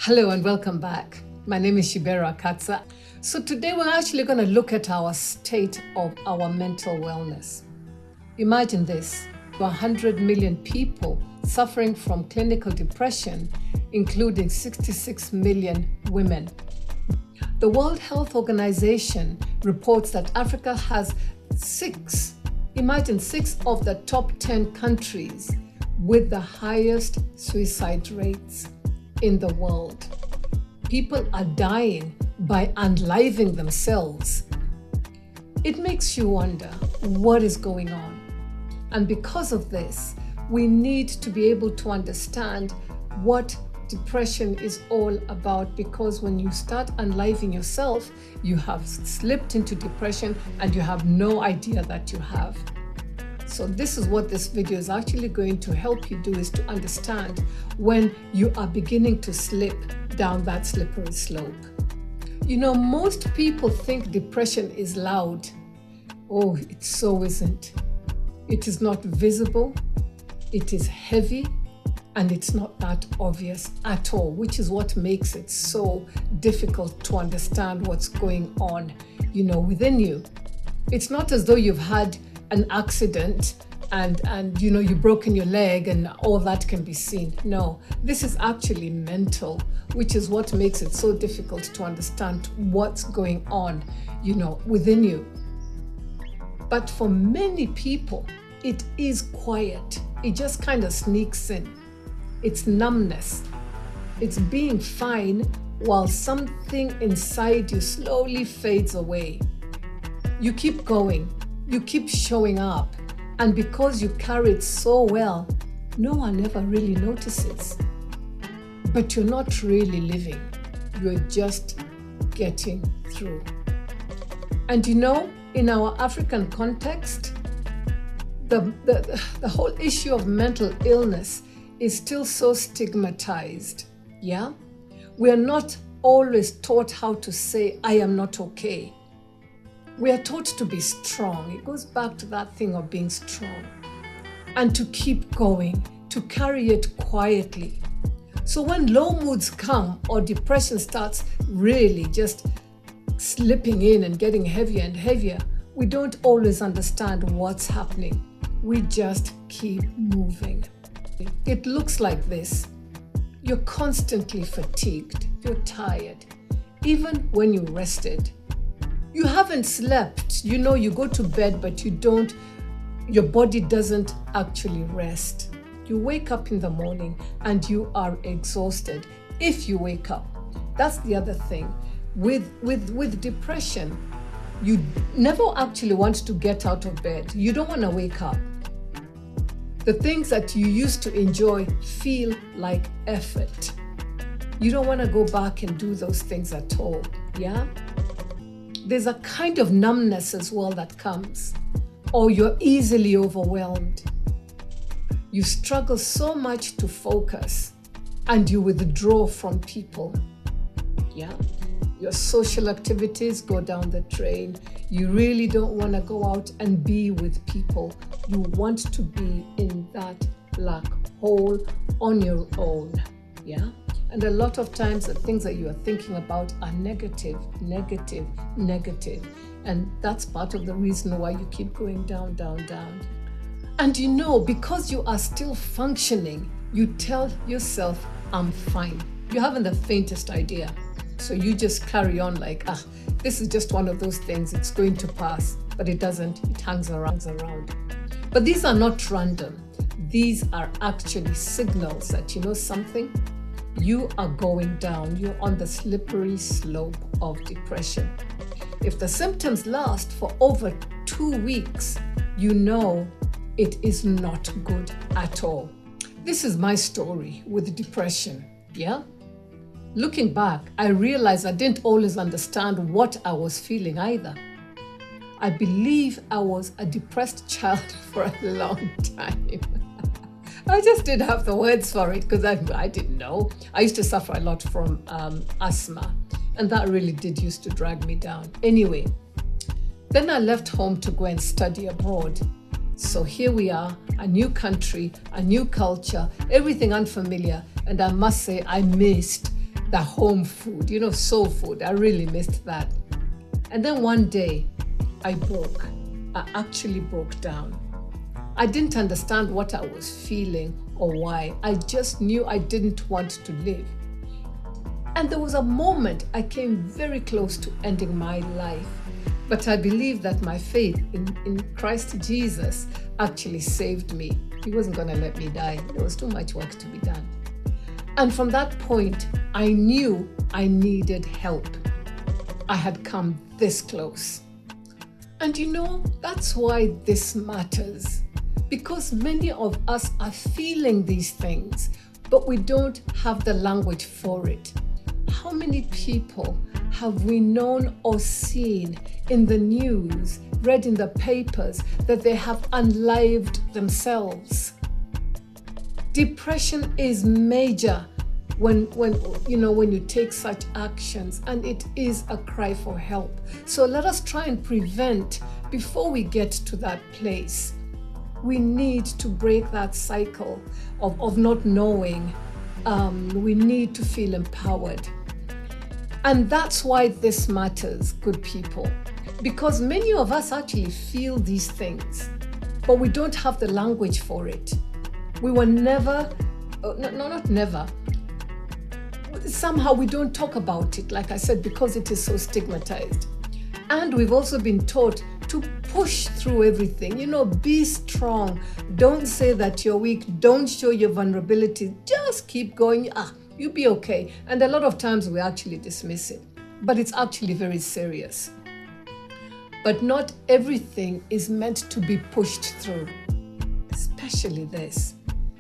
Hello and welcome back. My name is Shibera Katsa. So today we're actually going to look at our state of our mental wellness. Imagine this, 100 million people suffering from clinical depression, including 66 million women. The World Health Organization reports that Africa has six of the top 10 countries with the highest suicide rates in the world. People are dying by unliving themselves. It makes you wonder what is going on. And because of this, we need to be able to understand what depression is all about, because when you start unliving yourself, you have slipped into depression and you have no idea that you have. So this is what this video is actually going to help you do, is to understand when you are beginning to slip down that slippery slope. You know, most people think depression is loud. Oh, it so isn't. It is not visible, it is heavy, and it's not that obvious at all, which is what makes it so difficult to understand what's going on, within you. It's not as though you've had an accident and you've broken your leg and all that can be seen. No, this is actually mental, which is what makes it so difficult to understand what's going on, within you. But for many people, it is quiet. It just kind of sneaks in. It's numbness. It's being fine while something inside you slowly fades away. You keep going. You keep showing up, and because you carry it so well, no one ever really notices. But you're not really living, you're just getting through. And in our African context, the whole issue of mental illness is still so stigmatized, yeah? We are not always taught how to say, I am not okay. We are taught to be strong. It goes back to that thing of being strong and to keep going, to carry it quietly. So when low moods come or depression starts really just slipping in and getting heavier and heavier, we don't always understand what's happening. We just keep moving. It looks like this. You're constantly fatigued. You're tired. Even when you rested. You haven't slept, you go to bed, but your body doesn't actually rest. You wake up in the morning and you are exhausted, if you wake up. That's the other thing. With depression, you never actually want to get out of bed. You don't want to wake up. The things that you used to enjoy feel like effort. You don't want to go back and do those things at all, yeah? There's a kind of numbness as well that comes, or you're easily overwhelmed. You struggle so much to focus and you withdraw from people. Yeah, your social activities go down the drain. You really don't want to go out and be with people. You want to be in that black hole on your own. Yeah. And a lot of times the things that you are thinking about are negative. And that's part of the reason why you keep going down. And because you are still functioning, you tell yourself, I'm fine. You haven't the faintest idea. So you just carry on like, this is just one of those things, it's going to pass. But it doesn't, it hangs around. But these are not random. These are actually signals that something. You are going down. You're on the slippery slope of depression. If the symptoms last for over 2 weeks, it is not good at all. This is my story with depression, yeah? Looking back, I realized I didn't always understand what I was feeling either. I believe I was a depressed child for a long time. I just didn't have the words for it because I didn't know. I used to suffer a lot from asthma, and that really did used to drag me down. Anyway, then I left home to go and study abroad. So here we are, a new country, a new culture, everything unfamiliar, and I must say I missed the home food, soul food. I really missed that. And then one day, I actually broke down. I didn't understand what I was feeling or why. I just knew I didn't want to live. And there was a moment I came very close to ending my life. But I believe that my faith in Christ Jesus actually saved me. He wasn't going to let me die. There was too much work to be done. And from that point, I knew I needed help. I had come this close. And that's why this matters. Because many of us are feeling these things, but we don't have the language for it. How many people have we known or seen in the news, read in the papers, that they have unlived themselves? Depression is major when you take such actions, and it is a cry for help. So let us try and prevent before we get to that place. We need to break that cycle of not knowing. We need to feel empowered. And that's why this matters, good people. Because many of us actually feel these things, but we don't have the language for it. We were never, not never. Somehow we don't talk about it, like I said, because it is so stigmatized. And we've also been taught to push through everything. Be strong. Don't say that you're weak. Don't show your vulnerability. Just keep going. You'll be okay. And a lot of times we actually dismiss it, but it's actually very serious. But not everything is meant to be pushed through, especially this.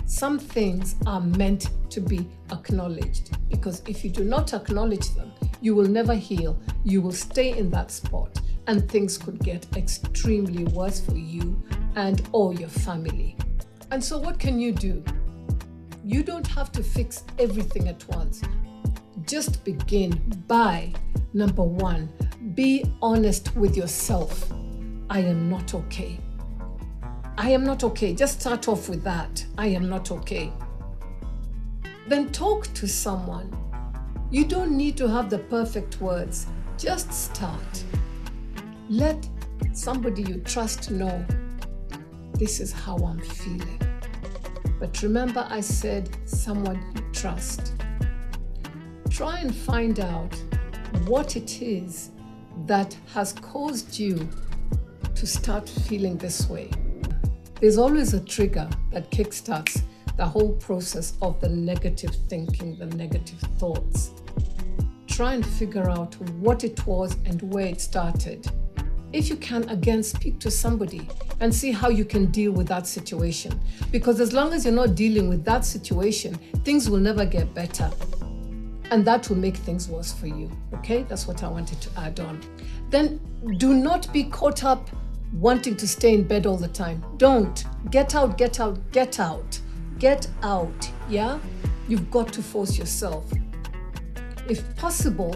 Some things are meant to be acknowledged, because if you do not acknowledge them, you will never heal. You will stay in that spot, and things could get extremely worse for you and or your family. And so what can you do? You don't have to fix everything at once. Just begin by, number one, be honest with yourself. I am not okay. I am not okay. Just start off with that. I am not okay. Then talk to someone. You don't need to have the perfect words. Just start. Let somebody you trust know, this is how I'm feeling. But remember, I said someone you trust. Try and find out what it is that has caused you to start feeling this way. There's always a trigger that kickstarts the whole process of the negative thinking, the negative thoughts. Try and figure out what it was and where it started. If you can, again, speak to somebody and see how you can deal with that situation. Because as long as you're not dealing with that situation, things will never get better. And that will make things worse for you. Okay? That's what I wanted to add on. Then do not be caught up wanting to stay in bed all the time. Don't. Get out, get out, get out. Get out, yeah? You've got to force yourself. If possible,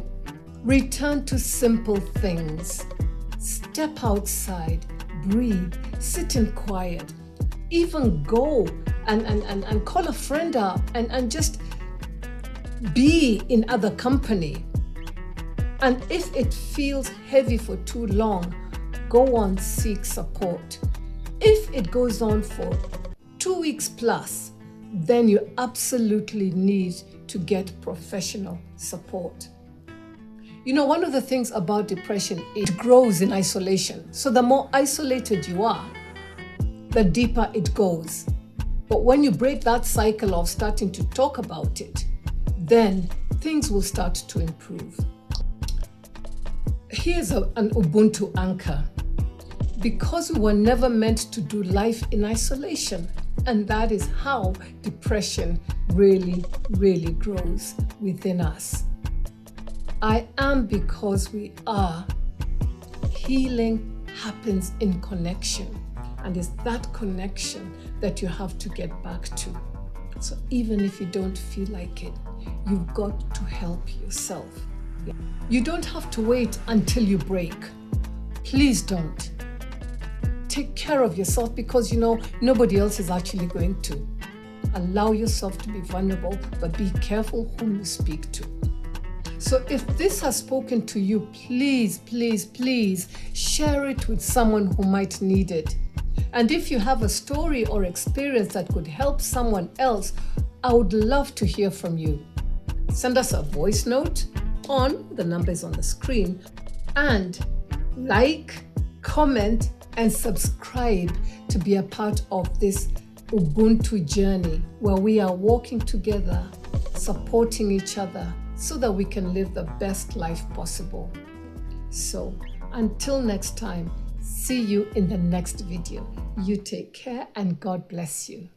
return to simple things. Step outside, breathe, sit in quiet, even go and call a friend up and just be in other company. And if it feels heavy for too long, go on, seek support. If it goes on for 2 weeks plus, then you absolutely need to get professional support. One of the things about depression, it grows in isolation. So the more isolated you are, the deeper it goes. But when you break that cycle of starting to talk about it, then things will start to improve. Here's an Ubuntu anchor. Because we were never meant to do life in isolation. And that is how depression really, really grows within us. I am because we are. Healing happens in connection. And it's that connection that you have to get back to. So even if you don't feel like it, you've got to help yourself. You don't have to wait until you break. Please don't. Take care of yourself because nobody else is actually going to. Allow yourself to be vulnerable, but be careful whom you speak to. So if this has spoken to you, please, please, please share it with someone who might need it. And if you have a story or experience that could help someone else, I would love to hear from you. Send us a voice note the number is on the screen, and like, comment, and subscribe to be a part of this Ubuntu journey where we are walking together, supporting each other so that we can live the best life possible. So until next time, see you in the next video. You take care and God bless you.